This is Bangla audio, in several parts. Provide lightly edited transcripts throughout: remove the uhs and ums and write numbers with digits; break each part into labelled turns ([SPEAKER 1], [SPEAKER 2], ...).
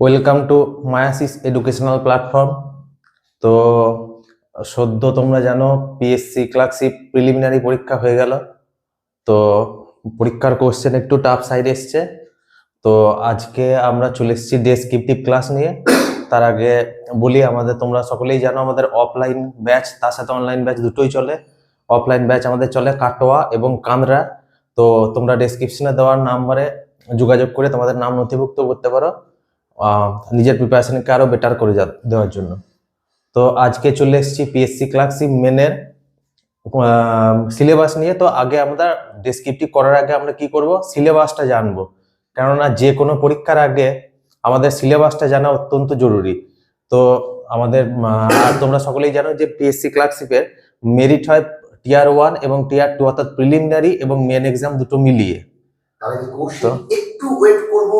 [SPEAKER 1] ওয়েলকাম টু মায়াসিস এডুকেশনাল প্ল্যাটফর্ম। তো সদ্য তোমরা জানো পিএসসি ক্লার্কশিপ প্রিলিমিনারি পরীক্ষা হয়ে গেল। তো পরীক্ষার কোশ্চেন একটু টাফ সাইড এসছে। তো আজকে আমরা চলে এসেছি ডেসক্রিপটিভ ক্লাস নিয়ে। তার আগে বলি, তোমরা সকলেই জানো আমাদের অফলাইন ব্যাচ তার সাথে অনলাইন ব্যাচ দুটোই চলে। অফলাইন ব্যাচ আমাদের চলে কাটোয়া এবং কান্দ্রা। তো তোমরা ডেসক্রিপশনে দেওয়ার নাম্বারে যোগাযোগ করে তোমাদের নাম নথিভুক্ত করতে পারো নিজের প্রিপারেশনকে আরো বেটার করে দেওয়ার জন্য। তো আজকে চলে এসেছি পিএসসি ক্লার্কশিপ মেনের সিলেবাস নিয়ে। তো আগে আমরা ডেসক্রিপটিভ করার আগে আমরা কি করব, সিলেবাসটা জানবো। কেননা যে কোনো পরীক্ষার আগে আমাদের সিলেবাসটা জানা অত্যন্ত জরুরি। তো আমাদের আর তোমরা সকলেই জানো যে পিএসসি ক্লার্কশিপের মেরিট হয় টিয়ার 1 এবং টিয়ার 2, অর্থাৎ প্রিলিমিনারি এবং মেন এক্সাম দুটো মিলিয়ে।
[SPEAKER 2] একটু ওয়েট করব।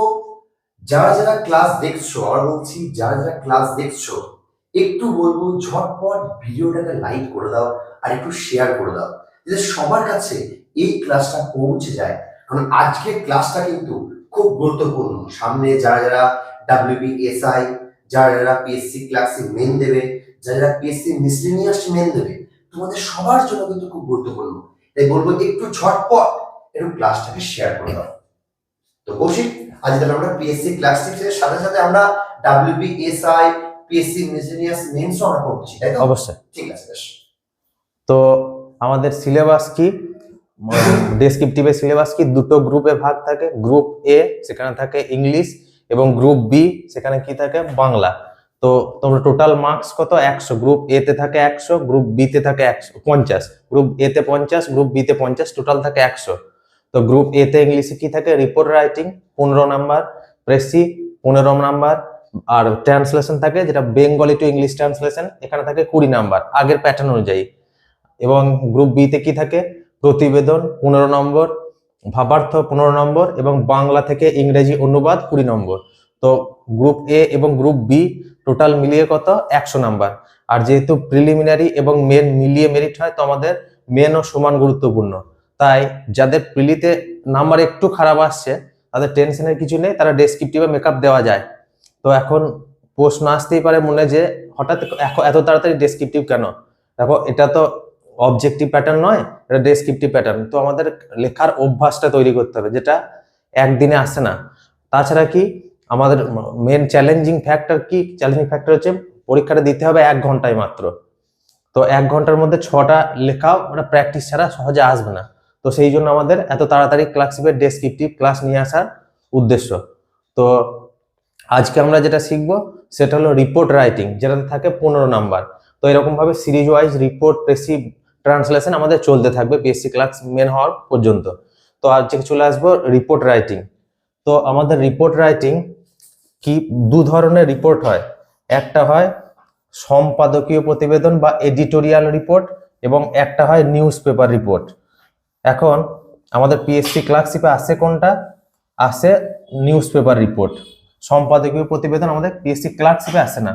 [SPEAKER 2] যারা যারা ক্লাস দেখছো, আর বলছি যারা যারা ক্লাস দেখছো, একটু বলবো ঝটপট ভিডিওটাকে লাইক করে দাও আর একটু শেয়ার করে দাও, যাতে সবার কাছে এই ক্লাসটা পৌঁছে যায়। কারণ আজকের ক্লাসটা কিন্তু খুব গুরুত্বপূর্ণ। সামনে যারা যারা WBSI, যারা যারা পিএসসি ক্লার্কশিপ মেন দেবে, যারা যারা পিএসসি মিসলেনিয়াস মেন দেবে, তোমাদের সবার জন্য কিন্তু খুব গুরুত্বপূর্ণ। তাই বলবো একটু ঝটপট একটু ক্লাসটাকে শেয়ার করে দাও। তো কৌশিক, আজ তাহলে আমরা পিএসসি ক্লার্কশিপের সাথে সাথে আমরা WBSI, পিএসসি মিসলেনিয়াস মেনসও আমরা পড়ছি, তাই তো?
[SPEAKER 1] অবশ্যই।
[SPEAKER 2] ঠিক আছে, বেশ।
[SPEAKER 1] তো আমাদের সিলেবাস কি, ডেসক্রিপটিভের সিলেবাস কি, দুটো গ্রুপে ভাগ থাকে। গ্রুপ এ, সেখানে থাকে ইংলিশ, এবং গ্রুপ বি, সেখানে কি থাকে, বাংলা। তো তোমরা টোটাল মার্কস কত, 100। গ্রুপ এ তে থাকে 100, গ্রুপ বি তে থাকে 150, গ্রুপ এ তে 50, গ্রুপ বি তে 50, টোটাল থাকে 100। তো গ্রুপ এ তে ইংলিশে কি থাকে, report writing 15 number, precis 15 number, আর ট্রান্সলেশন থাকে যেটা বেঙ্গলি টু ইংলিশ ট্রান্সলেশন, এখানে থাকে 20 নাম্বার আগের প্যাটার্ন অনুযায়ী। এবং গ্রুপ বি তে কি থাকে, প্রতিবেদন 15 নম্বর, ভাবার্থ 15 নম্বর, এবং বাংলা থেকে ইংরেজি অনুবাদ 20 নম্বর। তো গ্রুপ এ এবং গ্রুপ বি টোটাল মিলিয়ে কত, 100 নাম্বার। আর যেহেতু প্রিলিমিনারি এবং মেন মিলিয়ে মেরিট হয়, তো আমাদের মেনও সমান গুরুত্বপূর্ণ। তাই যাদের প্রিলিতে নাম্বার একটু খারাপ আসছে তাদের টেনশনের কিছু নেই, তারা ডেসক্রিপটিভে মেকআপ দেওয়া যায়। তো এখন প্রশ্ন আসতেই পারে মনে যে হঠাৎ এত তাড়াতাড়ি ডেসক্রিপটিভ কেন। দেখো, এটা তো অবজেক্টিভ প্যাটার্ন নয়, এটা ডেসক্রিপটিভ প্যাটার্ন। তো আমাদের লেখার অভ্যাসটা তৈরি করতে হবে, যেটা একদিনে আসে না। তাছাড়া কি আমাদের মেন চ্যালেঞ্জিং ফ্যাক্টর কি, চ্যালেঞ্জিং ফ্যাক্টর হচ্ছে পরীক্ষাটা দিতে হবে 1 ঘন্টায় মাত্র। তো 1 ঘন্টার মধ্যে 6টা লেখাও ওটা প্র্যাকটিস ছাড়া সহজে আসবে না। তো সেই জন্য আমাদের এত তাড়াতাড়ি ক্লার্কশিপের ডেসক্রিপটিভ ক্লাস নিয়ে আসার উদ্দেশ্য। তো আজকে আমরা যেটা শিখবো সেটা হলো রিপোর্ট রাইটিং, যেটাতে থাকে 15 নাম্বার। তো এরকম ভাবে series wise report, precis, translation আমাদের চলতে থাকবে পিএসসি ক্লার্কস মেন হওয়ার পর্যন্ত। তো আজকে চলে আসবো রিপোর্ট রাইটিং। তো আমাদের রিপোর্ট রাইটিং কি, 2 ধরনের রিপোর্ট হয়। একটা হয় সম্পাদকীয় প্রতিবেদন বা এডিটোরিয়াল রিপোর্ট, এবং একটা হয় নিউজ পেপার রিপোর্ট। এখন আমাদের পিএসসি ক্লার্কশিপে আসে কোনটা, আসে নিউজ পেপার রিপোর্ট। সম্পাদকীয় প্রতিবেদন আমাদের পিএসসি ক্লার্কশিপে আসে না।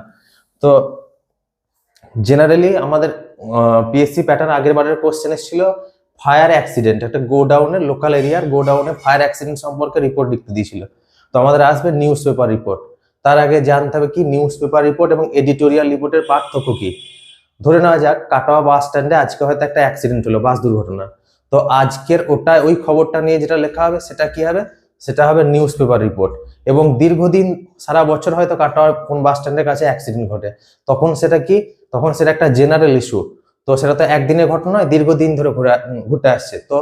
[SPEAKER 1] তো জেনারেলি আমাদের পিএসসি প্যাটার্ন আগের বারের কোশ্চেন ছিল ফায়ার অ্যাক্সিডেন্ট, একটা গোডাউনের লোকাল এরিয়ার গোডাউনে ফায়ার অ্যাক্সিডেন্ট সম্পর্কে রিপোর্ট লিখতে দিয়েছিল। তো আমাদের আসবে নিউজ পেপার রিপোর্ট। তার আগে জানতে হবে কি নিউজ পেপার রিপোর্ট এবং এডিটোরিয়াল রিপোর্টের পার্থক্য কি। ধরে নেওয়া যাক কাটোয়া বাস স্ট্যান্ডে আজকে হয়তো একটা অ্যাক্সিডেন্ট হলো, বাস দুর্ঘটনা। তো আজকের ওই খবরটা নিয়ে যেটা লেখা হবে সেটা কি হবে, সেটা হবে নিউজ পেপার রিপোর্ট। এবং দীর্ঘদিন সারা বছর হয়তো কাটোয়ার কোন বাস স্ট্যান্ডের কাছে অ্যাক্সিডেন্ট ঘটে, তখন সেটা কি, তখন সেটা একটা জেনারেল ইস্যু। তো সেটা তো একদিনের ঘটনা নয়, দীর্ঘদিন ধরে ঘুরে আসছে। তো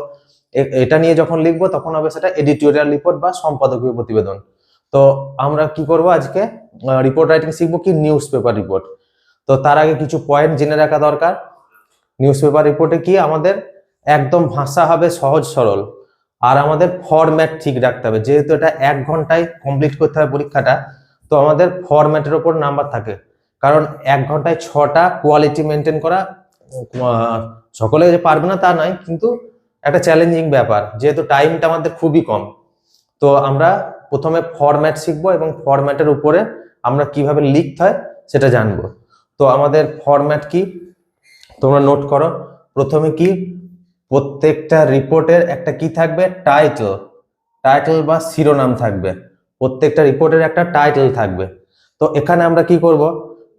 [SPEAKER 1] এটা নিয়ে যখন লিখবো তখন হবে সেটা এডিটোরিয়াল রিপোর্ট বা সম্পাদকীয় প্রতিবেদন। তো আমরা কি করব, আজকে রিপোর্ট রাইটিং শিখবো কি নিউজ পেপার রিপোর্ট। তো তার আগে কিছু পয়েন্ট জেনে রাখা দরকার। নিউজ পেপার রিপোর্টে কি আমাদের একদম ভাষা হবে সহজ সরল, আর আমাদের ফরম্যাট ঠিক রাখতে হবে। যেহেতু এটা 1 ঘন্টায় কমপ্লিট করতে হবে পরীক্ষাটা, তো আমাদের ফরম্যাটের উপর নাম্বার থাকে। কারণ 1 ঘন্টায় 6টা কোয়ালিটি মেনটেন করা সকলে যে পারবে না তা নয়, কিন্তু একটা চ্যালেঞ্জিং ব্যাপার, যেহেতু টাইমটা আমাদের খুবই কম। তো আমরা প্রথমে ফরম্যাট শিখবো এবং ফরম্যাটের উপরে আমরা কিভাবে লিখতে হয় সেটা জানবো। তো আমাদের ফরম্যাট কি তোমরা নোট করো। প্রথমে কি, প্রত্যেকটা রিপোর্টের একটা কি থাকবে, টাইটেল বা শিরোনাম থাকবে। প্রত্যেকটা রিপোর্টের একটা টাইটেল থাকবে। তো এখানে আমরা কি করব,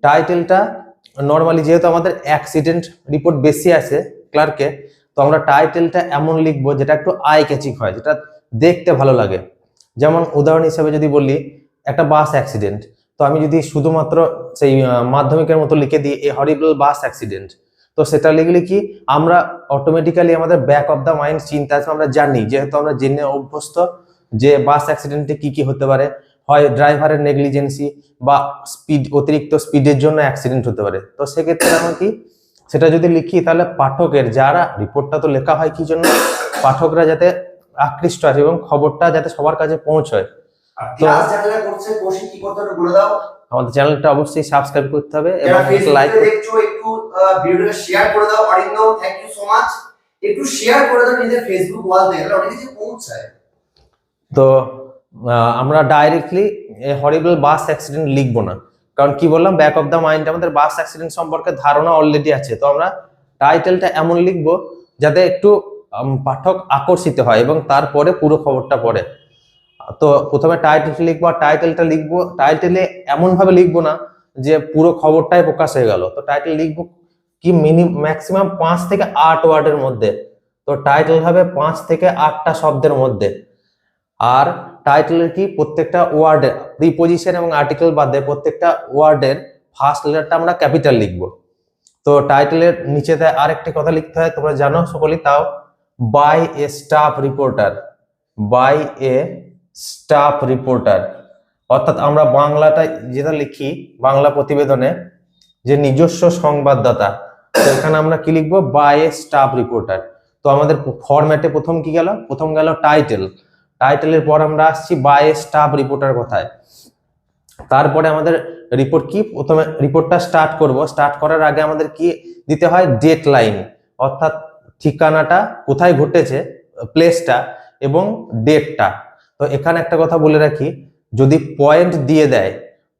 [SPEAKER 1] টাইটেলটা নর্মালি যেহেতু আমাদের অ্যাক্সিডেন্ট রিপোর্ট বেশি আছে ক্লার্কে, তো আমরা টাইটেলটা এমন লিখবো যেটা একটু আই ক্যাচিং হয়, যেটা দেখতে ভালো লাগে। যেমন উদাহরণ হিসেবে যদি বলি একটা বাস অ্যাক্সিডেন্ট, তো আমি যদি শুধুমাত্র সেই মাধ্যমিকের মতো লিখে দিই এ হরিবল বাস অ্যাক্সিডেন্ট, তো সেটা লিখলে কি আমরা অটোমেটিক্যালি আমাদের ব্যাক অফ দ্য মাইন্ড চিন্তা আছে, আমরা জানি যেহেতু আমরা জেনে অভ্যস্ত যে বাস অ্যাক্সিডেন্টে কি কি হতে পারে, হয় ড্রাইভারের নেগলিজেন্সি বা অতিরিক্ত স্পিডের জন্য অ্যাক্সিডেন্ট হতে পারে। তো সেক্ষেত্রে আমরা কি সেটা যদি লিখি তাহলে পাঠকের যারা রিপোর্টটা তো লেখা হয় কি জন্য, পাঠকরা যাতে আকৃষ্ট আছে এবং খবরটা যাতে সবার কাছে পৌঁছয়।
[SPEAKER 2] আর ক্লাস যারা করছে কোর্সে কি করতে হবে বলে দাও।
[SPEAKER 1] আমাদের চ্যানেলটা অবশ্যই সাবস্ক্রাইব করতে হবে
[SPEAKER 2] এবং
[SPEAKER 1] এবং লাইক
[SPEAKER 2] দেখছো একটু ভিডিওটা শেয়ার করে দাও। Arindam thank you so much, একটু শেয়ার করে দাও নিজের ফেসবুক ওয়াল থেকে, অনেক কিছু পৌঁছায়।
[SPEAKER 1] তো আমরা ডাইরেক্টলি হরিবল বাস অ্যাক্সিডেন্ট লিখবো না, কারণ কি বললাম ব্যাক অফ দ্য মাইন্ড আমাদের বাস অ্যাক্সিডেন্ট সম্পর্কে ধারণা অলরেডি আছে। তো আমরা টাইটেলটা এমন লিখবো যাতে একটু পাঠক আকর্ষিত হয় এবং তারপরে পুরো খবরটা পড়ে। তো প্রথমে টাইটেল লিখবো, আর টাইটেলটা লিখবো টাইটেলে এমন ভাবে লিখবো না যে পুরো খবরটাই প্রকাশ হয়ে গেল। তো টাইটেল লিখবো কি ম্যাক্সিমাম 5 থেকে 8 ওয়ার্ডের মধ্যে। তো টাইটেল হবে 5 থেকে 8টা শব্দের মধ্যে। আর টাইটেলের কি প্রত্যেকটা ওয়ার্ডের প্রিপোজিশন এবং আর্টিকেল বাদে প্রত্যেকটা ওয়ার্ডের ফার্স্ট লেটারটা আমরা ক্যাপিটাল লিখবো। তো টাইটেলের নিচেতে আরেকটি কথা লিখতে হয়, তোমরা জানো সকলেই, তাও by a staff reporter, by a staff reporter. অর্থাৎ আমরা বাংলাটা যেটা লিখি বাংলা প্রতিবেদনে যে নিজস্ব সংবাদদাতা, তো এখানে আমরা কি লিখবো বাই এ স্টাফ রিপোর্টার। তো আমাদের ফরম্যাটে প্রথম কি গেল, প্রথম গেল টাইটেল, টাইটেলের পর আমরা আসছি বাই এ স্টাফ রিপোর্টার কথায়। তারপরে আমাদের রিপোর্ট কি, প্রথমে রিপোর্টটা স্টার্ট করব, স্টার্ট করার আগে আমাদের কি দিতে হয় ডেট লাইন, অর্থাৎ ঠিকানাটা কোথায় ঘটেছে, প্লেসটা এবং ডেটটা। তো এখানে একটা কথা বলে রাখি, যদি পয়েন্ট দিয়ে দেয়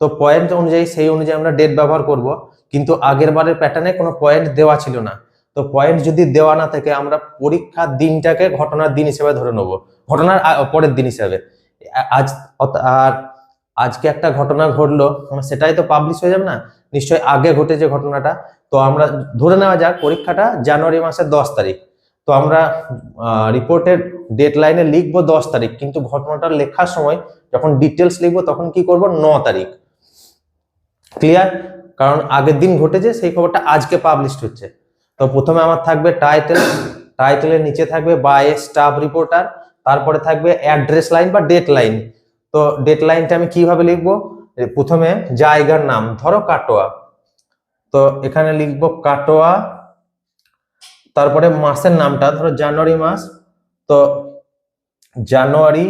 [SPEAKER 1] তো পয়েন্ট অনুযায়ী সেই অনুযায়ী আমরা ডেট ব্যবহার করব, কিন্তু আগের বারের প্যাটার্নে কোনো পয়েন্ট দেওয়া ছিল না। তো পয়েন্ট যদি দেওয়া না থাকে আমরা পরীক্ষার দিনটাকে ঘটনার দিন হিসেবে ধরে নেব, ঘটনার পরের দিন হিসেবে। আজ আর আজকে একটা ঘটনা ঘটলো সেটাই তো পাবলিশ হয়ে যাবে না, নিশ্চয়ই আগে ঘটেছে ঘটনাটা। তো আমরা ধরে নেওয়া যাক পরীক্ষাটা জানুয়ারি মাসের 10 তারিখ, তো আমরা রিপোর্টের ডেডলাইনে লিখবো 10 তারিখ, কিন্তু ঘটনাটা লেখার সময় যখন ডিটেলস লিখবো তখন কি করব 9 তারিখ। ক্লিয়ার? কারণ আগের দিন ঘটেছে সেই খবরটা আজকে পাবলিশ হচ্ছে। তো প্রথমে আমার থাকবে টাইটেল, টাইটেলের নিচে থাকবে বাই এ স্টাফ রিপোর্টার, তারপরে থাকবে অ্যাড্রেস লাইন বা ডেট লাইন। তো ডেট লাইনটা আমি কিভাবে লিখবো, প্রথমে জায়গার নাম ধরো কাটোয়া, তো এখানে লিখবো কাটোয়া, তারপরে মাসের নামটা ধরো জানুয়ারি মাস, তো জানুয়ারি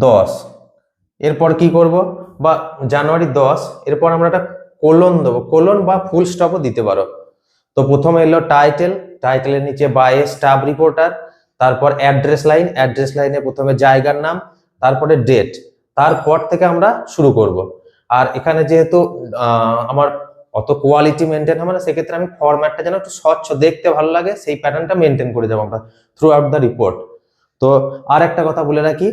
[SPEAKER 1] 10। এরপর কি করব, বা জানুয়ারি 10, এরপর আমরা একটা কোলন দেবো, কোলন বা ফুল স্টপও দিতে পারো। তো প্রথমে এলো টাইটেল, টাইটেলের নিচে বাই এ স্টাফ রিপোর্টার, তারপর অ্যাড্রেস লাইন, অ্যাড্রেস লাইনে প্রথমে জায়গার নাম, তারপরে ডেট, তারপর থেকে আমরা শুরু করব। আর এখানে যেহেতু আমার অত কোয়ালিটি মেনটেন হবে না, সেক্ষেত্রে আমি ফরম্যাটটা যেন একটু স্বচ্ছ দেখতে ভালো লাগে সেই প্যাটার্নটা মেনটেন করে যাবো আমরা থ্রু আউট দ্য রিপোর্ট। তো আর একটা কথা বলে রাখি,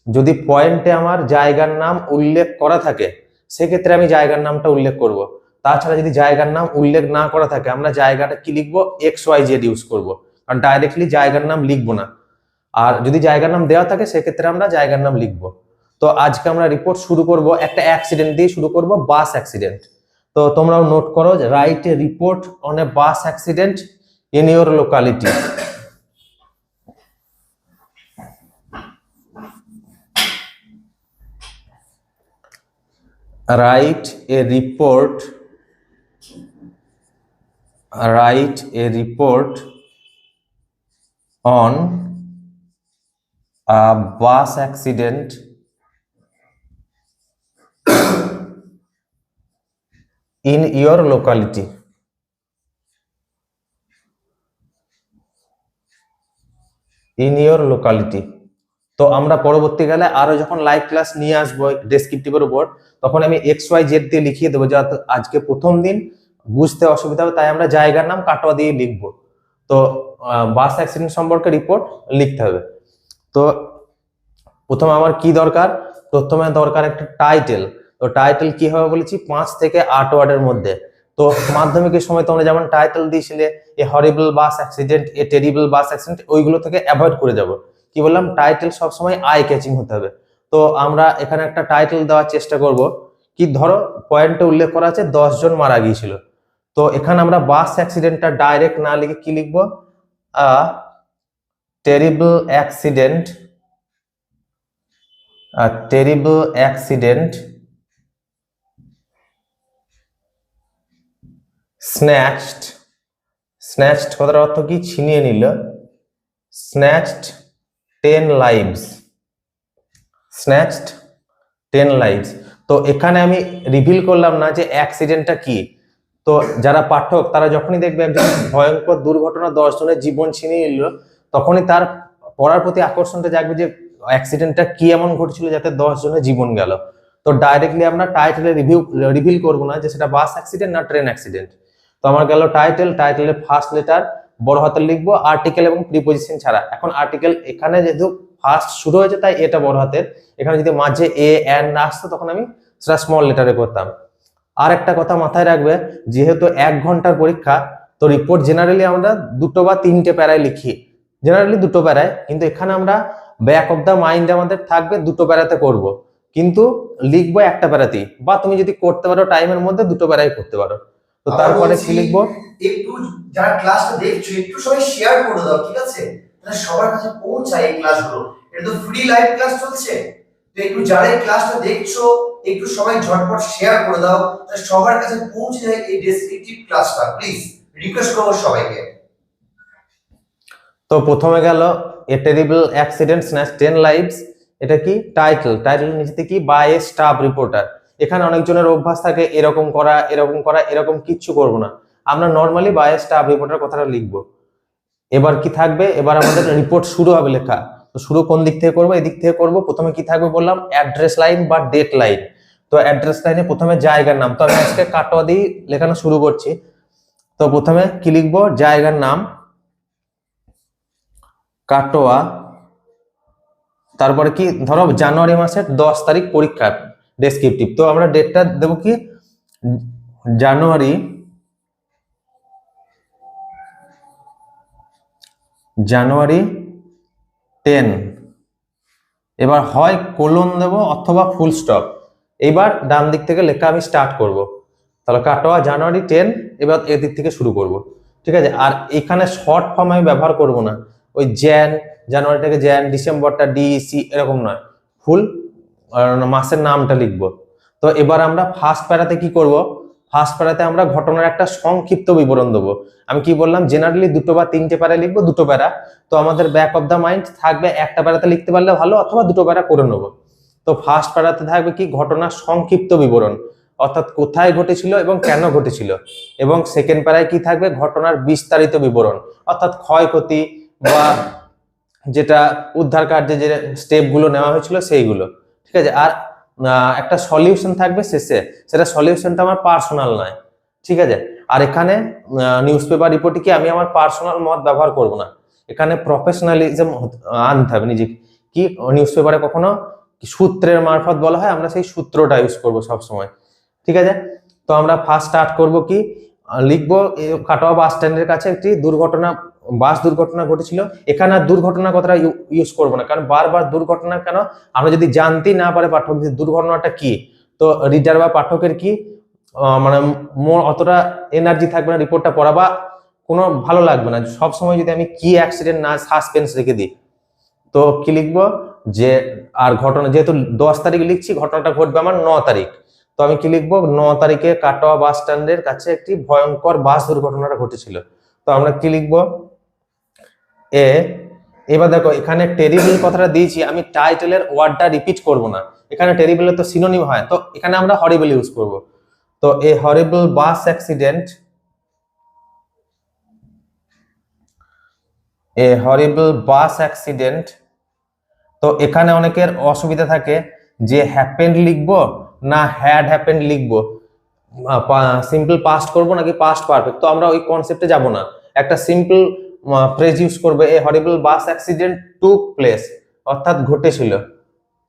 [SPEAKER 1] যদি পয়েন্টে আমার জায়গার নাম উল্লেখ করা থাকে সেক্ষেত্রে আমি জায়গার নামটা উল্লেখ করব। তাছাড়া যদি জায়গার নাম উল্লেখ না করা থাকে আমরা জায়গাটা কি লিখবো XYZ ইউজ করব, কারণ ডাইরেক্টলি জায়গার নাম লিখবো না। আর যদি জায়গার নাম দেওয়া থাকে সেক্ষেত্রে আমরা জায়গার নাম লিখবো। তো আজকে আমরা রিপোর্ট শুরু করব একটা অ্যাক্সিডেন্ট দিয়ে শুরু করব, বাস অ্যাক্সিডেন্ট। তো তোমরাও নোট করো, write a report on a bus accident in your locality. Write a report on a bus accident in your locality. In your locality. তো আমরা পরবর্তীকালে আরো যখন লাইভ ক্লাস নিয়ে আসবো ডেসক্রিপটিভের উপর, তখন আমি XYZ দিয়ে লিখিয়ে দেবো, যাতে আজকে প্রথম দিন বুঝতে অসুবিধা হবে, তাই আমরা জায়গার নাম কাটোয়া দিয়ে লিখবো। তো বাস অ্যাক্সিডেন্ট সম্পর্কে রিপোর্ট লিখতে হবে। তো প্রথমে আমার কি দরকার, প্রথমে দরকার একটা টাইটেল। তো টাইটেল কি হবে বলেছি, 5 থেকে 8 ওয়ার্ডের মধ্যে। তো মাধ্যমিকের সময় তোমরা যেমন টাইটেল দিয়েছিলে, a horrible bus accident, a terrible bus accident, ওইগুলো থেকে অ্যাভয়েড করে যাব। কি বললাম, টাইটেল সবসময় আই ক্যাচিং হতে হবে। তো আমরা এখানে একটা টাইটেল দেওয়ার চেষ্টা করব। কি, ধরো পয়েন্টে উল্লেখ করা আছে 10 জন মারা গিয়েছিল। তো এখানে আমরা বাস অ্যাক্সিডেন্টটা ডাইরেক্ট না লিখে কি লিখবো, a terrible accident, a terrible accident snatched কথার অর্থ কি, ছিনিয়ে নিল, snatched 10 lives, snatched 10 lives। তো এখানে আমি রিভিল করলাম না যে অ্যাক্সিডেন্টটা কি। তো যারা পাঠক তারা যখনই দেখবে একজন ভয়ঙ্কর দুর্ঘটনা 10 জনের জীবন ছিনিয়ে নিল, তখনই তার পড়ার প্রতি আকর্ষণটা জাগবে যে অ্যাক্সিডেন্টটা কি এমন ঘটেছিল যাতে 10 জনের জীবন গেল। তো ডাইরেক্টলি আমরা টাইটেলে রিভিল করবো না যে সেটা বাস অ্যাক্সিডেন্ট না ট্রেন অ্যাক্সিডেন্ট। তো আমার গেল টাইটেল, টাইটেলের ফার্স্ট লেটার বড় হাতের লিখবো, আর্টিকেল এবং প্রিপজিশন ছাড়া। এখন আর্টিকেল এখানে যেহেতু ফার্স্ট শুরু হয়েছে তাই এটা বড় হাতের, এখানে যদি মাঝে এ এন না আসতো তখন আমি সেটা স্মল লেটারে করতাম। আর একটা কথা মাথায় রাখবে, যেহেতু 1 ঘন্টার পরীক্ষা, তো রিপোর্ট জেনারেলি আমরা 2 বা 3টে প্যারায় লিখি, জেনারেলি 2 প্যারায়, কিন্তু এখানে আমরা ব্যাক অফ দ্য মাইন্ড আমাদের থাকবে 2 প্যারাতে করব, কিন্তু লিখবো 1টা প্যারাতেই, বা তুমি যদি করতে পারো টাইমের মধ্যে 2 প্যারাই করতে পারো। তো তারপরে কি লিখবো,
[SPEAKER 2] একটু যারা ক্লাসটা দেখছো একটু সবাই শেয়ার করে দাও, ঠিক আছে, তাহলে সবার কাছে পৌঁছায় এই ক্লাসগুলো। এটা তো ফ্রি লাইভ ক্লাস চলছে, তো একটু যারা এই ক্লাসটা দেখছো একটু সবাই ঝটপট শেয়ার করে দাও, তাহলে সবার কাছে পৌঁছে যায় এই ডেসক্রিপটিভ ক্লাসটা। প্লিজ রিকোয়েস্ট করবো সবাইকে।
[SPEAKER 1] তো প্রথমে গেল a terrible accident snatch 10 lives, এটা কি টাইটেল, টাইটেল নিচেতে কি বাই এ স্টাফ রিপোর্টার। এখানে অনেকজনের অভ্যাস থাকে এরকম করা এরকম করা, এরকম কিচ্ছু করব না, আমরা normally by a staff reporter কথাটা লিখবো। এবার কি থাকবে, এবার আমাদের রিপোর্ট শুরু হবে লেখা। তো শুরু কোন দিক থেকে করবো, এদিক থেকে করবো। প্রথমে কি থাকবে বললাম, অ্যাড্রেস লাইন বা ডেট লাইন। তো অ্যাড্রেস লাইনে প্রথমে জায়গার নাম, তো আমি আজকে কাটোয়া দিয়ে লেখানো শুরু করছি। তো প্রথমে কি লিখবো, জায়গার নাম কাটোয়া, তারপরে কি ধরো জানুয়ারি মাসের 10 তারিখ পরীক্ষা ডেসক্রিপটিভ, তো আমরা ডেটটা দেবো কি জানুয়ারি 10। এবার হয় কোলন দেব অথবা ফুল স্টপ। এবার ডান দিক থেকে লেখা আমি স্টার্ট করব, তাহলে কাটোয়া জানুয়ারি 10, এবার এদিক থেকে শুরু করব, ঠিক আছে। আর এখানে শর্ট ফর্ম আমি ব্যবহার করব না, ওই জানুয়ারিটাকে জ্যান, ডিসেম্বরটা ডিসি এরকম নয়, ফুল মাসের নামটা লিখবো। তো এবার আমরা ফার্স্ট প্যারাতে কি করব, ফার্স্ট প্যারাতে আমরা ঘটনার একটা সংক্ষিপ্ত বিবরণ দেবো। আমি কি বললাম, জেনারেলি 2 বা 3টে প্যারা লিখবো, 2 প্যারা। তো আমাদের ব্যাক অফ দ্য মাইন্ড থাকবে 1টা প্যারাতে লিখতে পারলে ভালো, অথবা 2 প্যারা করে নেবো। তো ফার্স্ট প্যারাতে থাকবে কি ঘটনার সংক্ষিপ্ত বিবরণ, অর্থাৎ কোথায় ঘটেছিল এবং কেন ঘটেছিল। এবং সেকেন্ড প্যারায় কি থাকবে, ঘটনার বিস্তারিত বিবরণ, অর্থাৎ ক্ষয়ক্ষতি বা যেটা উদ্ধার কার্যে যে স্টেপগুলো নেওয়া হয়েছিল সেইগুলো, ঠিক আছে। আর একটা সলিউশন থাকবে শেষে, সেটা সলিউশনটা আমার পার্সোনাল নয়, ঠিক আছে। আর এখানে নিউজ পেপার রিপোর্টে কি আমি আমার পার্সোনাল মত ব্যবহার করব না, এখানে প্রফেশনালিজম আনতে হবে নিজে। কি নিউজ পেপারে কখনো সূত্রের মারফত বলা হয়, আমরা সেই সূত্রটা ইউজ করব সব সময়, ঠিক আছে। তো আমরা ফার্স্ট স্টার্ট করব কি, লিখবো কাটোয়া বাস স্ট্যান্ডের কাছে একটি বাস দুর্ঘটনা ঘটেছিল। এখানে আর দুর্ঘটনা কথাটা ইউজ করবো না, কারণ বারবার দুর্ঘটনা কেন, আমরা যদি জানতেই না পারে পাঠক যে দুর্ঘটনাটা কি, তো রিডার বা পাঠকের কি মানে অতটা এনার্জি থাকবে না রিপোর্টটা পড়া, বা কোনো ভালো লাগবে না সব সময় যদি আমি কি অ্যাক্সিডেন্ট না সাসপেন্স রেখে দিই। তো কি লিখবো, যে আর ঘটনা যেহেতু 10 তারিখ লিখছি, ঘটনাটা ঘটবে আমার 9 তারিখ, তো আমি কি লিখবো, 9 তারিখে কাটোয়া বাস স্ট্যান্ডের কাছে একটি ভয়ঙ্কর বাস দুর্ঘটনাটা ঘটেছিল। তো আমরা কি লিখবো, এবার দেখো এখানে টেরিবল কথাটা দিয়েছি, আমি টাইটেলের ওয়ার্ডটা রিপিট করব না, এখানে টেরিবলের তো সিনোনিম হয়, তো এখানে আমরা হরিবল ইউজ করব। তো এ হরিবল বাস অ্যাক্সিডেন্ট, তো এখানে অনেকের অসুবিধা থাকে যে হ্যাপেন্ড লিখবো না হ্যাড হ্যাপেন্ড লিখবো, সিম্পল পাস্ট করব নাকি পাস্ট পারফেক্ট। তো আমরা ওই কনসেপ্টে যাব না, একটা সিম্পল ফ্রেজ ইউজ করবে, এ horrible bus accident took place, অর্থাৎ ঘটেছিল,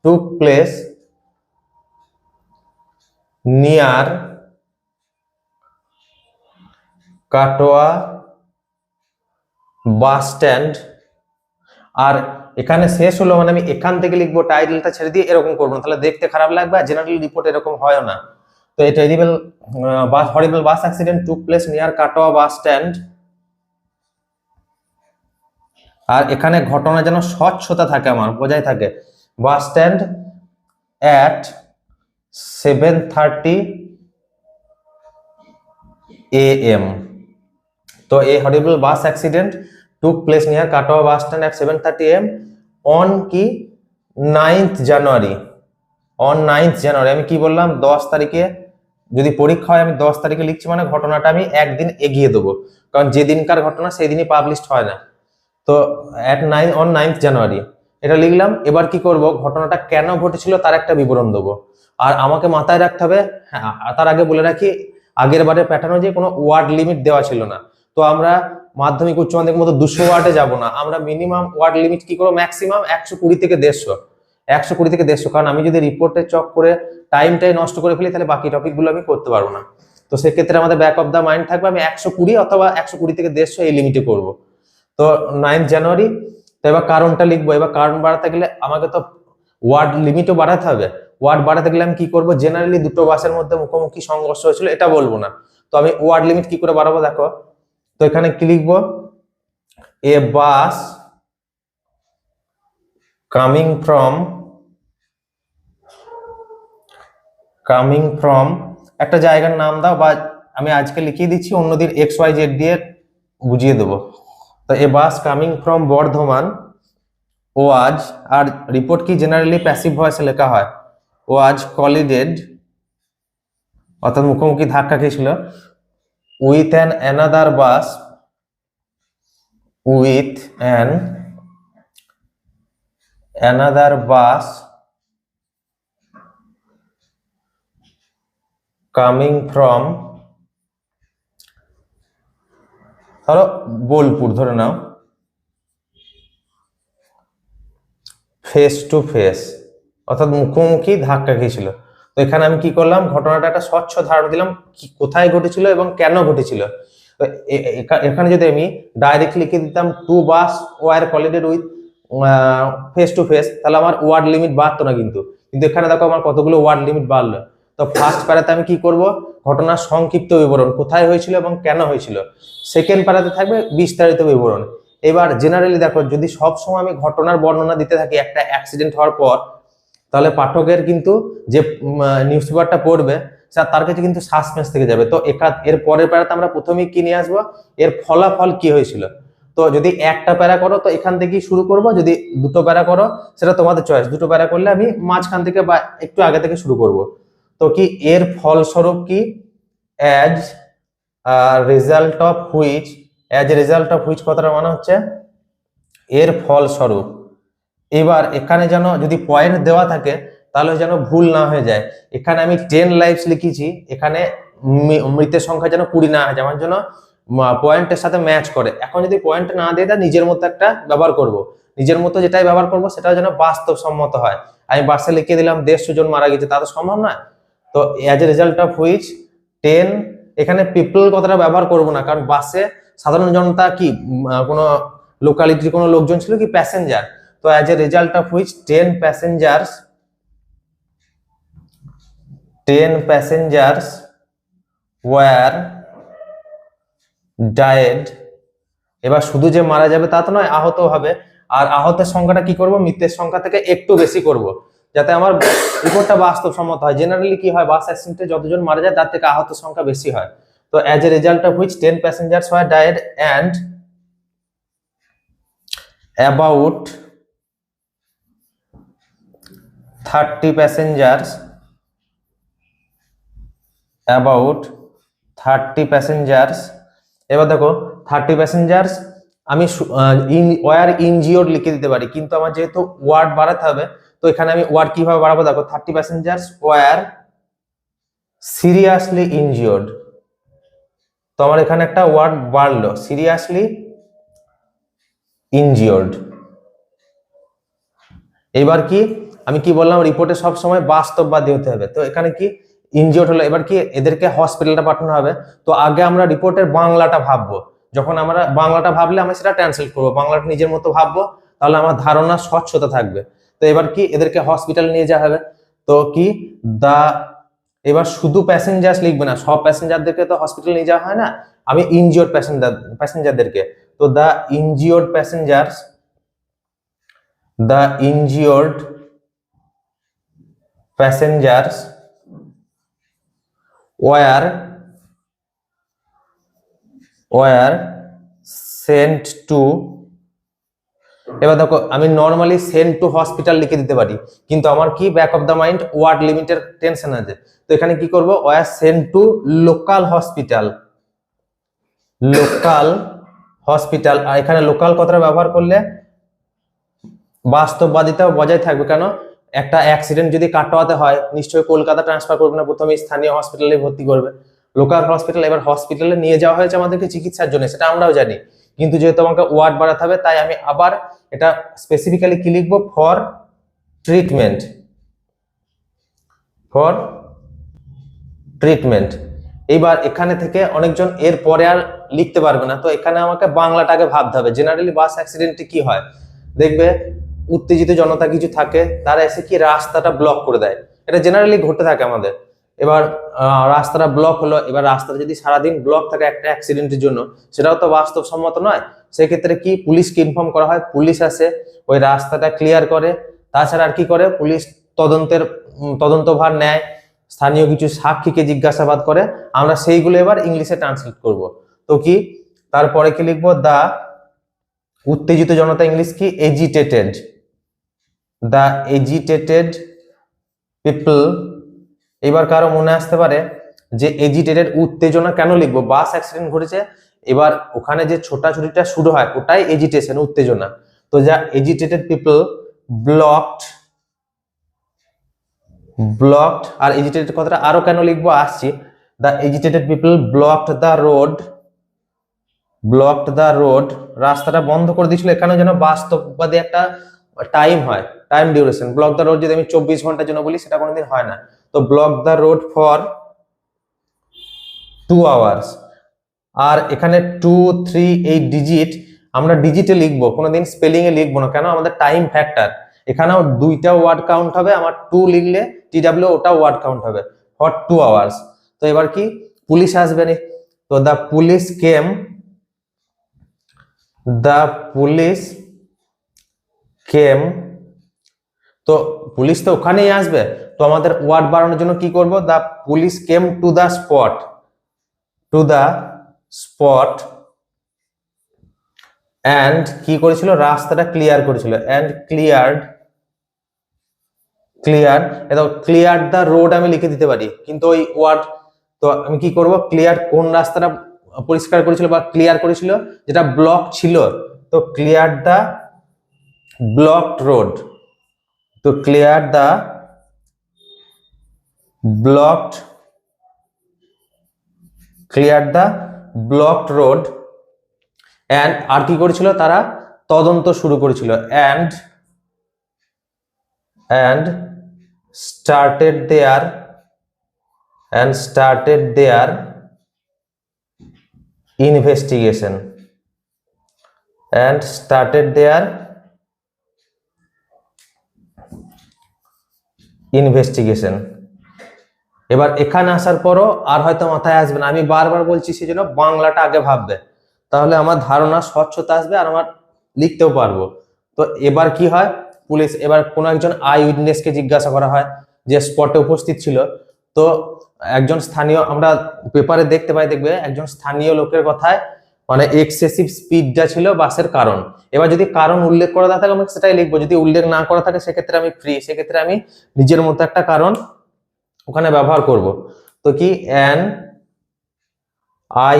[SPEAKER 1] took place near Katwa bus stand. আর এখানে শেষ হলো মানে আমি এখান থেকে লিখবো, টাইটেলটা ছেড়ে দিয়ে এরকম করবো না, তাহলে দেখতে খারাপ লাগবে, আর জেনারেল রিপোর্ট এরকম হয় না। তো এই terrible horrible bus accident took place near Katwa bus stand. আর এখানে ঘটনা যেন স্বচ্ছতা থাকে, আমার বোঝাই থাকে, বাস স্ট্যান্ড at 7:30 AM। তো এই horrible bus accident took place near Katwa bus stand at 7:30 AM on কি 9th জানুয়ারি। অন 9th জানুয়ারি আমি কি বললাম, 10 তারিখে যদি পরীক্ষা হয় আমি 10 তারিখে লিখছি, মানে ঘটনাটা আমি একদিন এগিয়ে দেবো, কারণ যেদিনকার ঘটনা সেই দিনই পাবলিশড হয় না। তো অন 9th জানুয়ারি এটা লিখলাম। এবার কি করব, ঘটনাটা কেন ঘটেছিল তার একটা বিবরণ দেবো। আর আমাকে মাথায় রাখতে হবে, হ্যাঁ তার আগে বলে রাখি, আগের বারে প্যাটার্ন যে কোনো ওয়ার্ড লিমিট দেওয়া ছিল না। তো আমরা মাধ্যমিক উচ্চ মাধ্যমিক মতো 200 ওয়ার্ডে যাব না, আমরা মিনিমাম ওয়ার্ড লিমিট কি করবো, ম্যাক্সিমাম 120 থেকে 150, 120 থেকে 150। কারণ আমি যদি রিপোর্টে চক করে টাইমটাই নষ্ট করে ফেলি তাহলে বাকি টপিকগুলো আমি করতে পারবো না। তো সেক্ষেত্রে আমাদের ব্যাক অফ দ্য মাইন্ড থাকবে আমি 120 অথবা 120 থেকে 150 এই লিমিটে করবো। তো 9th জানুয়ারি। তো এবার কারণটা লিখবো। এবার কারণ বাড়াতে গেলে আমাকে তো ওয়ার্ড লিমিটও বাড়াতে হবে। ওয়ার্ড বাড়াতে গেলে আমি কি করবো, জেনারেলি দুটো বাসের মধ্যে মুখোমুখি সংঘর্ষ হয়েছিল এটা বলবো না, তো আমি ওয়ার্ড লিমিট কি করে বাড়াবো দেখো। তো এখানে কি লিখবো, এ বাস কামিং ফ্রম একটা জায়গার নাম দাও, বা আমি আজকে লিখিয়ে দিচ্ছি, অন্যদিন XYZ দিয়ে বুঝিয়ে দেবো। তো a bus coming from Bardhaman was, আর রিপোর্ট কি জেনারেলি প্যাসিভ ভয়েসে লেখা হয়, ওয়াজ কলিডেড অর্থাৎ মুখোমুখি ধাক্কা খেয়েছিল, with an another bus, with an another bus coming from, ধরো বোলপুর ধরে নাও, ফেস টু ফেস অর্থাৎ মুখোমুখি ধাক্কা খেয়েছিল। তো এখানে আমি কি করলাম, ঘটনাটা একটা স্বচ্ছ ধারণা দিলাম, কি কোথায় ঘটেছিল এবং কেন ঘটেছিল। তো এখানে যদি আমি ডাইরেক্ট লিখে দিতাম two bus were collided with face to face, তাহলে আমার ওয়ার্ড লিমিট বাড়তো না, কিন্তু এখানে দেখো আমার কতগুলো ওয়ার্ড লিমিট বাড়লো। তো ফার্স্ট প্যারাতে আমি কি করব, ঘটনার সংক্ষিপ্ত বিবরণ, কোথায় হয়েছিল এবং কেন হয়েছিল। সেকেন্ড প্যারাতে থাকবে বিস্তারিত বিবরণ। এবার জেনারেলি দেখো, যদি সব সময় আমি ঘটনার বর্ণনা দিতে থাকি একটা অ্যাক্সিডেন্ট হওয়ার পর, তাহলে পাঠকের কিন্তু যে নিউজ পেপারটা পড়বে তার কাছে কিন্তু সাসপেন্স থেকে যাবে। তো এর পরের প্যারাতে আমরা প্রথমেই কি নিয়ে আসবো, এর ফলাফল কি হয়েছিল। তো যদি একটা প্যারা করো তো এখান থেকেই শুরু করব, যদি দুটো প্যারা করো সেটা তোমাদের চয়েস, দুটো প্যারা করলে আমি মাঝখান থেকে বা একটু আগে থেকে শুরু করব। তো কি এর ফলস্বরূপ কি, অ্যাজ রেজাল্ট অফ হুইচ, কথাটা মানে হচ্ছে এর ফলস্বরূপ। এবার এখানে যেন যদি পয়েন্ট দেওয়া থাকে তাহলে যেন ভুল না হয়ে যায়। এখানে আমি 10 লাইফস লিখেছি, এখানে মৃতের সংখ্যা যেন 20 না হয়ে যায়, আমার জন্য পয়েন্টের সাথে ম্যাচ করে। এখন যদি পয়েন্ট না দিয়ে দেয়, নিজের মতো একটা ব্যবহার করব, নিজের মতো যেটাই ব্যবহার করব সেটা যেন বাস্তবসম্মত হয়। আমি বাসে লিখে দিলাম 150 জন মারা গেছে, তা তো সম্ভব নয়। তো as a result of which 10, এখানে পিপল কথাটা ব্যবহার করব না, কারণ বাসে সাধারণ জনতা কি কোনো লোকালিটির কোনো লোকজন ছিল কি, প্যাসেঞ্জার। তো as a result of which 10 passengers were died. এবার শুধু যে মারা যাবে তা তো নয়, আহত হবে। আর আহতের সংখ্যাটা কি করব, মৃতের সংখ্যা থেকে একটু বেশি করব, যাতে আমার রিপোর্টটা বাস্তবসম্মত হয়। জেনারেলি কি হয়, বাস অ্যাক্সিডেন্টে যতজন মারা যায় তার থেকে আহতের সংখ্যা বেশি হয়। তো as a result of which 10 passengers were died and about 30 passengers এবার দেখো 30 প্যাসেঞ্জার্স আমি ওয়ার ইনজিওর্ড লিখে দিতে পারি, কিন্তু আমার যেহেতু ওয়ার্ড বাড়াতে হবে, তো এখানে আমি ওয়ার্ড কিভাবে বাড়াবো দেখো, 30 প্যাসেঞ্জার্স ওয়ার সিরিয়াসলি ইনজিওর্ড। তো আমার এখানে একটা ওয়ার্ড বাড়লো, সিরিয়াসলি ইনজিওর্ড। এবার কি আমি কি বললাম, রিপোর্টে সব সময় বাস্তববাদী হতে হবে। তো এখানে কি ইনজিওর্ড হলো, এবার কি এদেরকে হসপিটালটা পাঠানো হবে। তো আগে আমরা রিপোর্টের বাংলাটা ভাববো, যখন আমরা বাংলাটা ভাবলে আমি সেটা ট্রান্সলেট করবো, বাংলাটা নিজের মতো ভাববো, তাহলে আমার ধারণা স্বচ্ছতা থাকবে। তো এবার কি এদেরকে হসপিটাল নিয়ে যাওয়া হবে। তো কি দা, এবার শুধু প্যাসেঞ্জার্স লিখবে না, সব প্যাসেঞ্জারদেরকে তো হসপিটাল নিয়ে যাওয়া হয় না, আমি ইনজিওর্ড প্যাসেঞ্জারদেরকে, তো the injured passengers, the injured passengers were sent to, এবার দেখো আমি নর্মালি সেন্ট টু হসপিটাল লিখে দিতে পারি, কিন্তু আমার কি back of the mind word লিমিটের টেনশন আছে। তো এখানে কি করব, were sent to local hospital, local hospital. আর এখানে লোকাল কথাটা ব্যবহার করলে বাস্তববাদিতাও বজায় থাকবে। কেন, একটা অ্যাক্সিডেন্ট যদি কাটোয়াতে হয় নিশ্চয়ই কলকাতা ট্রান্সফার করবে না, প্রথমে স্থানীয় হসপিটালে ভর্তি করবে, লোকাল হসপিটাল। এবার হসপিটালে নিয়ে যাওয়া হয়েছে আমাদেরকে চিকিৎসার জন্য, সেটা আমরাও জানি, কিন্তু যেহেতু আমাকে ওয়ার্ড বাড়াতে হবে তাই আমি আবার এটা স্পেসিফিক্যালি কি লিখবো, ফর ট্রিটমেন্ট, ফর ট্রিটমেন্ট। এইবার এখানে থেকে অনেকজন এর পরে আর লিখতে পারবে না, তো এখানে আমাকে বাংলাটাকে ভাবতে হবে। জেনারেলি বাস অ্যাক্সিডেন্টে কি হয়, দেখবে উত্তেজিত জনতা কিছু থাকে, তারা এসে কি রাস্তাটা ব্লক করে দেয়, এটা জেনারেলি ঘটে থাকে আমাদের। এবার রাস্তাটা ব্লক হলো, এবার রাস্তাটা যদি সারাদিন ব্লক থাকে একটা অ্যাক্সিডেন্টের জন্য, সেটাও তো বাস্তবসম্মত নয়। সেক্ষেত্রে কি পুলিশকে ইনফর্ম করা হয়, পুলিশ আসে ওই রাস্তাটা ক্লিয়ার করে। তাছাড়া আর কি করে, পুলিশ তদন্তভার নেয়, স্থানীয় কিছু সাক্ষীকে জিজ্ঞাসাবাদ করে, আমরা সেইগুলো এবার ইংলিশে ট্রান্সলেট করব। তো কি তারপরে কি লিখবো, দা উত্তেজিত জনতা, ইংলিশ কি এজিটেটেড, দা এজিটেটেড পিপল। এবার কারো মনে আসতে পারে যে এজিটেটেড উত্তেজনা কেন লিখবো, বাস অ্যাক্সিডেন্ট ঘটেছে, এবার ওখানে যে ছোটাছুটিটা শুরু হয় ওটাই এজিটেশন, উত্তেজনা। তো যা এজিটেটেড পিপল ব্লকড, ব্লকড, আর এজিটেটেড কথাটা আরো কেন লিখবো আসছি, the agitated people blocked the road, blocked the road, রাস্তাটা বন্ধ করে দিয়েছিল। এখানে যেন বাস্তববাদী একটা টাইম হয়, time duration. Block the road যদি আমি 24 ঘন্টার জন্য বলি সেটা কোনোদিন হয় না, তো block the road for 2 hours. আর এখানে 2, 3 এই ডিজিট আমরা ডিজিটে লিখবো, কোনোদিন স্পেলিং এ লিখবো না, কেন আমাদের টাইম ফ্যাক্টর। এখানেও দুইটা ওয়ার্ড কাউন্ট হবে, আমার 2 লিখলে TW ওটা ওয়ার্ড কাউন্ট হবে, ফর 2 আওয়ার্স। তো এবার কি পুলিশ আসবে না, তো the police came, the police came, তো পুলিশ তো ওখানেই আসবে, তো আমাদের ওয়ার্ড বাড়ানোর জন্য কি করব, the police came to the spot, two the spot, and কি করেছিল, রাস্তাটা ক্লিয়ার করেছিল, অ্যান্ড ক্লিয়ার, এটা ক্লিয়ার দ্য রোড আমি লিখে দিতে পারি, কিন্তু ওই ওয়ার্ড, তো আমি কি করব, ক্লিয়ার কোন রাস্তাটা পরিষ্কার করেছিল বা ক্লিয়ার করেছিল, যেটা ব্লক ছিল, তো ক্লিয়ার দ্য ব্লকড রোড, তো clear the blocked, clear the blocked road. And আর কি করেছিল, তারা তদন্ত শুরু করেছিল, and started their investigation, and started their investigation। এবার এখানে আসার পরও আর হয়তো মাথায় আসবে না, আমি বারবার বলছি সেজন্য বাংলাটা আগে ভাববে, তাহলে আমার ধারণা স্বচ্ছতা আসবে আর আমার লিখতেও পারবো। তো এবার কি হয়, পুলিশ এবার কোনো একজন আই উইটনেসকে জিজ্ঞাসা করা হয় যে স্পটে উপস্থিত ছিল। তো একজন স্থানীয়, আমরা পেপারে দেখতে পাই, দেখবে একজন স্থানীয় লোকের কথায় মানে এক্সেসিভ স্পিডটা ছিল বাসের কারণ। এবার যদি কারণ উল্লেখ করা থাকে আমি সেটাই লিখবো, যদি উল্লেখ না করা থাকে সেক্ষেত্রে আমি ফ্রি, সেক্ষেত্রে আমি নিজের মতো একটা কারণ ওখানে ব্যবহার করব। তো কি অ্যান আই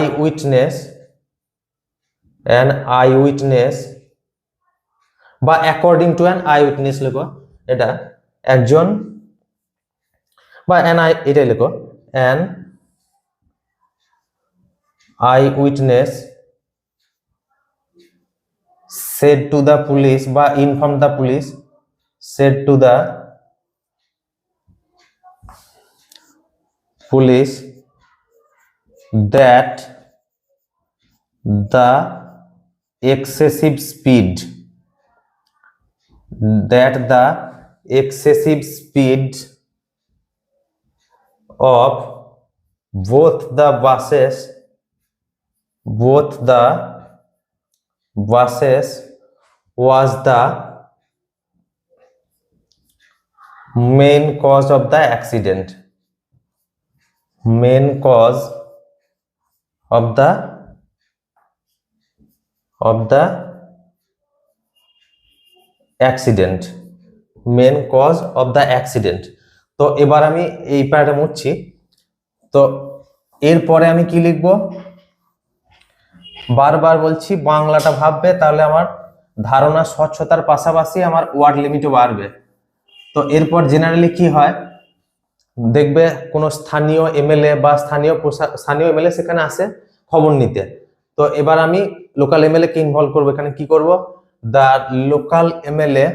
[SPEAKER 1] উইটনেস বা according to an I witness লেখো, এটা একজন, বা অ্যান আই, এটাই লেখো, an I witness said to the police বা informed the police said to the police that the excessive speed of both the buses was the main cause of the accident. Main cause of the accident. Main cause of the accident. তো এবার আমি এই প্যারাটা মুছছি। তো এরপরে আমি কি লিখবো, বারবার বলছি বাংলাটা ভাববে, তাহলে আমার ধারণা স্বচ্ছতার পাশাপাশি আমার ওয়ার্ড লিমিটও বাড়বে। তো এরপর জেনারেলি কি হয়, দেখবে কোনো স্থানীয় এমএলএ বা স্থানীয় এমএলএ সেখানে আসে খবর নিতে। তো এবার আমি লোকাল এমএলএ কে ইনভলভ করবো। এখানে কি করব, the local MLA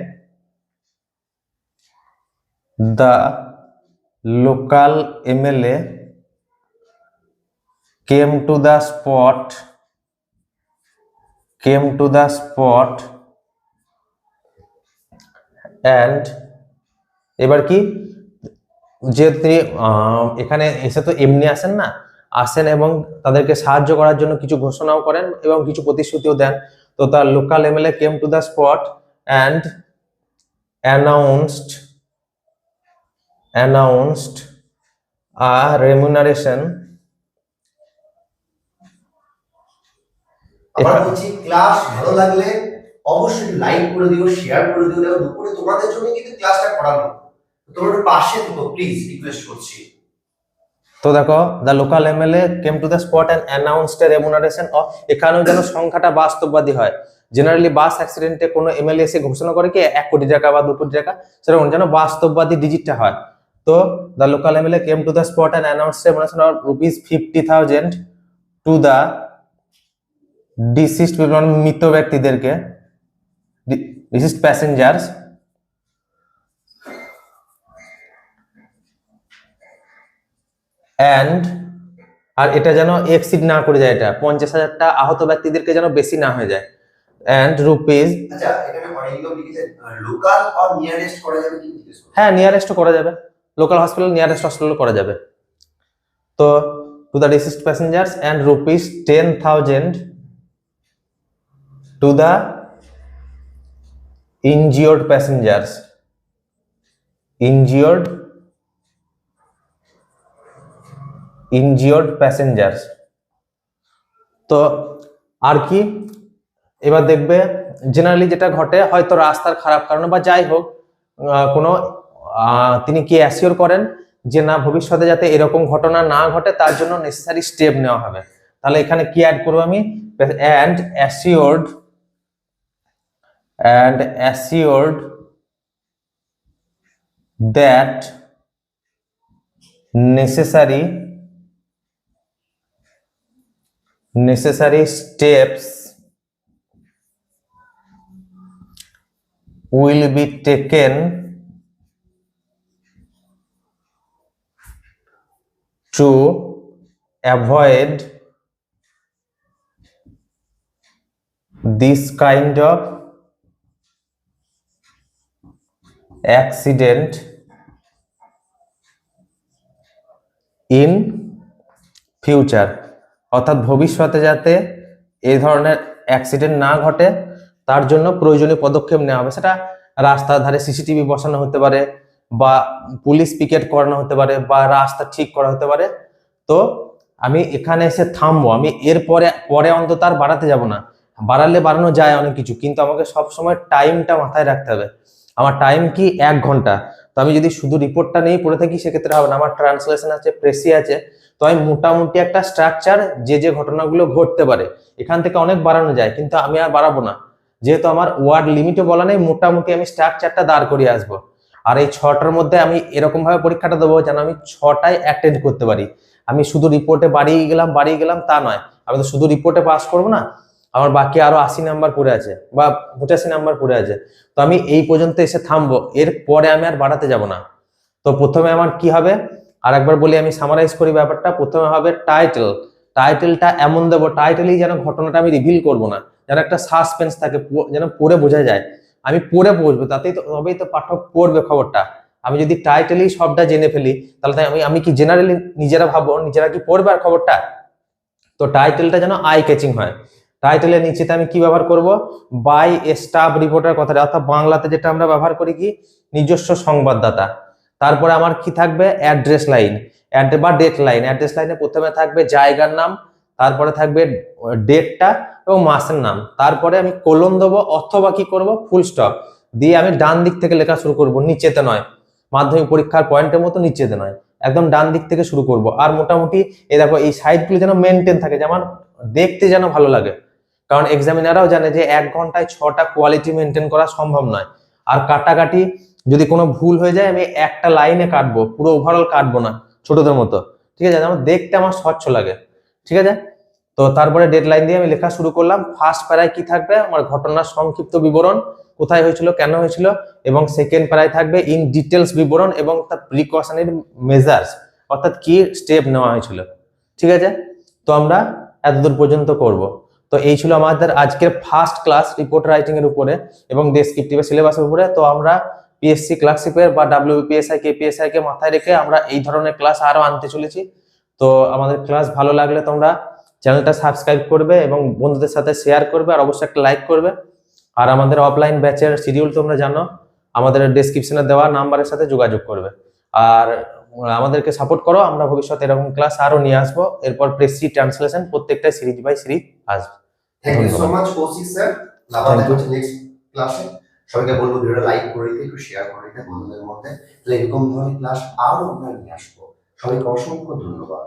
[SPEAKER 1] came to the spot and এবার কি, যে তিনি এখানে এসে তো এমনি আসেন না, আসেন এবং তাদেরকে সাহায্য করার জন্য কিছু ঘোষণাও করেন এবং কিছু প্রতিশ্রুতিও দেন। তো তার local MLA came to the spot and announced a remuneration.
[SPEAKER 2] আবার বলছি, ক্লাস ভালো লাগলে অবশ্যই লাইক করে দিও, শেয়ার করে দিও। দেখো দুপুরে তোমাদের জন্য কিন্তু ক্লাসটা করানো, তোমরা পাশে থেকো প্লিজ, রিকোয়েস্ট করছি।
[SPEAKER 1] তো দেখো, the local MLA came to the spot and announced A remuneration of, এখানেও যেন সংখ্যাটা বাস্তববাদী হয়। জেনারেলি বাস অ্যাক্সিডেন্টে কোনো এমএলএ এসে ঘোষণা করে কি 1 কোটি টাকা বা 2 কোটি টাকা, সেরকম যেন বাস্তববাদী ডিজিটটা হয়। তো the local MLA came to the spot and announced remuneration of ₹50,000 to the deceased people, মৃত ব্যক্তিদেরকে, ডিসিস্ড প্যাসেঞ্জার্স, অ্যান্ড, আর এটা যেন এক্সিড না করে যায়, এটা 50,000টা আহত ব্যক্তিদেরকে যেন বেশি না হয়ে যায়। অ্যান্ড রুপিস,
[SPEAKER 2] আচ্ছা এখানে অনেকগুলো লিখেছে লোকাল অর নিয়ারেস্ট করা যাবে কি জিজ্ঞেস করো?
[SPEAKER 1] হ্যাঁ নিয়ারেস্ট করা যাবে, লোকাল হসপিটাল নিয়ারেস্ট হসপিটাল করা যাবে। তো to the deceased passengers and ₹10,000 to the injured passengers. injured passengers. তো আর কি, এবার দেখবে জেনারেলি যেটা ঘটে, হয়তো রাস্তার খারাপ কারণে বা যাই হোক, কোনো তিনি কি অ্যাসিওর করেন যে না ভবিষ্যতে যাতে এরকম ঘটনা না ঘটে, তার জন্য নেসেসারি স্টেপ নেওয়া হবে। তাহলে এখানে কি অ্যাড করবো আমি, and assured that necessary steps will be taken to avoid this kind of accident in future. অর্থাৎ ভবিষ্যতে যাতে এই ধরনের অ্যাক্সিডেন্ট না ঘটে তার জন্য প্রয়োজনীয় পদক্ষেপ নেওয়া হবে। সেটা রাস্তার ধারে সিসিটিভি বসানো হতে পারে, বা পুলিশ পিকেট করানো হতে পারে, বা রাস্তা ঠিক করা হতে পারে। তো আমি এখানে এসে থামবো, আমি পরে অন্তত আর বাড়াতে যাব না। বাড়ানো যায় অনেক কিছু, কিন্তু আমাকে সবসময় টাইমটা মাথায় রাখতে হবে। আমার টাইম কি 1 ঘন্টা। তো আমি যদি শুধু রিপোর্টটা নিয়ে পড়ে থাকি সেক্ষেত্রে হবে না, আমার ট্রান্সলেশন আছে, প্রেসি আছে। তো আমি মোটামুটি একটা স্ট্রাকচার, যে ঘটনাগুলো ঘটতে পারে এখান থেকে অনেক বাড়ানো যায়, কিন্তু আমি আর বাড়াবো না, যেহেতু আমার ওয়ার্ড লিমিটও বলা নেই। মোটামুটি আমি স্ট্রাকচারটা দাঁড় করিয়ে আসবো। আর এই 6টার মধ্যে আমি এরকম ভাবে পরীক্ষাটা দেবো যেন আমি 6টায় অ্যাটেন্ড করতে পারি। আমি শুধু রিপোর্টে বাড়িয়ে গেলাম তা নয়, আমি তো শুধু রিপোর্টে পাস করবো না, আমার বাকি আরো 80 নাম্বার পড়ে আছে বা 85 নাম্বার পড়ে আছে। তো আমি এই পর্যন্ত এসে থামবো, এর পরে আমি আর বাড়াতে যাব না। তো প্রথমে আমার কি হবে, আর একবার বলি, আমি সামারাইজ করি ব্যাপারটা। প্রথমে হবে টাইটেল। টাইটেলটা এমন দেবো, টাইটেলেই যেন ঘটনাটা আমি রিভিল করব না, যেন একটা সাসপেন্স থাকে, যেন পড়ে বোঝা যায়। আমি পড়ে বুঝবো, তাতেই তো, তবেই তো পাঠক পড়বে খবরটা। আমি যদি টাইটেলেই সবটা জেনে ফেলি, তাহলে তাই আমি কি জেনারেলি নিজেরা ভাববো, নিজেরা কি পড়বে আর খবরটা? তো টাইটেলটা যেন আই ক্যাচিং হয়। টাইটেলের নিচেতে আমি কি ব্যবহার করব, বাই এ স্টাফ রিপোর্টার কথাটা, অর্থাৎ বাংলাতে যেটা আমরা ব্যবহার করি কি, নিজস্ব সংবাদদাতা। তারপরে আমার কি থাকবে, অ্যাড্রেস লাইন বা ডেট লাইন। অ্যাড্রেস লাইনে প্রথমে থাকবে জায়গার নাম, তারপরে থাকবে ডেটটা এবং মাসের নাম, তারপরে আমি কোলন দেবো অথবা কি করব, ফুল স্টপ দিয়ে আমি ডান দিক থেকে লেখা শুরু করব, নিচেতে নয়। মাধ্যমিক পরীক্ষার পয়েন্টের মতো নিচেতে নয়, একদম ডান দিক থেকে শুরু করব। আর মোটামুটি এই দেখো, এই সাইডগুলো যেন মেনটেন থাকে, যেমন দেখতে যেন ভালো লাগে। কারণ এক্সামিনাররাও জানে যে 1 ঘন্টায় 6টা কোয়ালিটি মেনটেন করা সম্ভব নয়। আর কাটাকাটি যদি কোনো ভুল হয়ে যায়, আমি একটা লাইনে কাটবো, পুরো ওভারঅল কাটবো না ছোটদের মতো, ঠিক আছে? যেমন দেখতে আমার স্বচ্ছ লাগে, ঠিক আছে? তো তারপরে ডেডলাইন দিয়ে আমি লেখা শুরু করলাম। ফার্স্ট প্যারায় কি থাকবে, আমার ঘটনার সংক্ষিপ্ত বিবরণ, কোথায় হয়েছিল, কেন হয়েছিল, এবং সেকেন্ড প্যারায় থাকবে ইন ডিটেলস বিবরণ এবং তার প্রিকশনারি মেজার্স, অর্থাৎ কি স্টেপ নেওয়া হয়েছিল, ঠিক আছে? তো আমরা এতদূর পর্যন্ত করব। তো এই ছিল আমাদের আজকের ফার্স্ট ক্লাস রিপোর্ট রাইটিং এর উপরে এবং ডেসক্রিপটিভ সিলেবাসের উপরে। তো আমরা পিএসসি ক্লার্কশিপের বা ডাব্লিউবিপিএসআই কেপিএসআই কে মাথায় রেখে আমরা এই ধরনের ক্লাস আরো আনতে চলেছি। তো আমাদের ক্লাস ভালো লাগলে তোমরা চ্যানেলটা সাবস্ক্রাইব করবে এবং বন্ধুদের সাথে শেয়ার করবে, আর অবশ্যই একটা লাইক করবে। আর আমাদের অফলাইন ব্যাচের শিডিউল তোমরা জানো, আমাদের ডেসক্রিপশনে দেওয়া নাম্বারের সাথে যোগাযোগ করবে। আর আমাদেরকে সাপোর্ট করো, আমরা ভবিষ্যতে এরকম ক্লাস আরো নিয়ে আসবো। এরপর প্রেসি ট্রান্সলেশন প্রত্যেকটা সিরিজ বাই সিরিজ আসবে।
[SPEAKER 2] Thank you so much Koushik sir. আবার দেখা হচ্ছে নেক্সট ক্লাসে। সবাইকে বলবো ভিডিওটা লাইক করে দিতে, একটু শেয়ার করে দিতে বন্ধুদের মধ্যে। তাহলে এরকম ধরনের ক্লাস আরো আমরা নিয়ে আসবো। সবাইকে অসংখ্য ধন্যবাদ।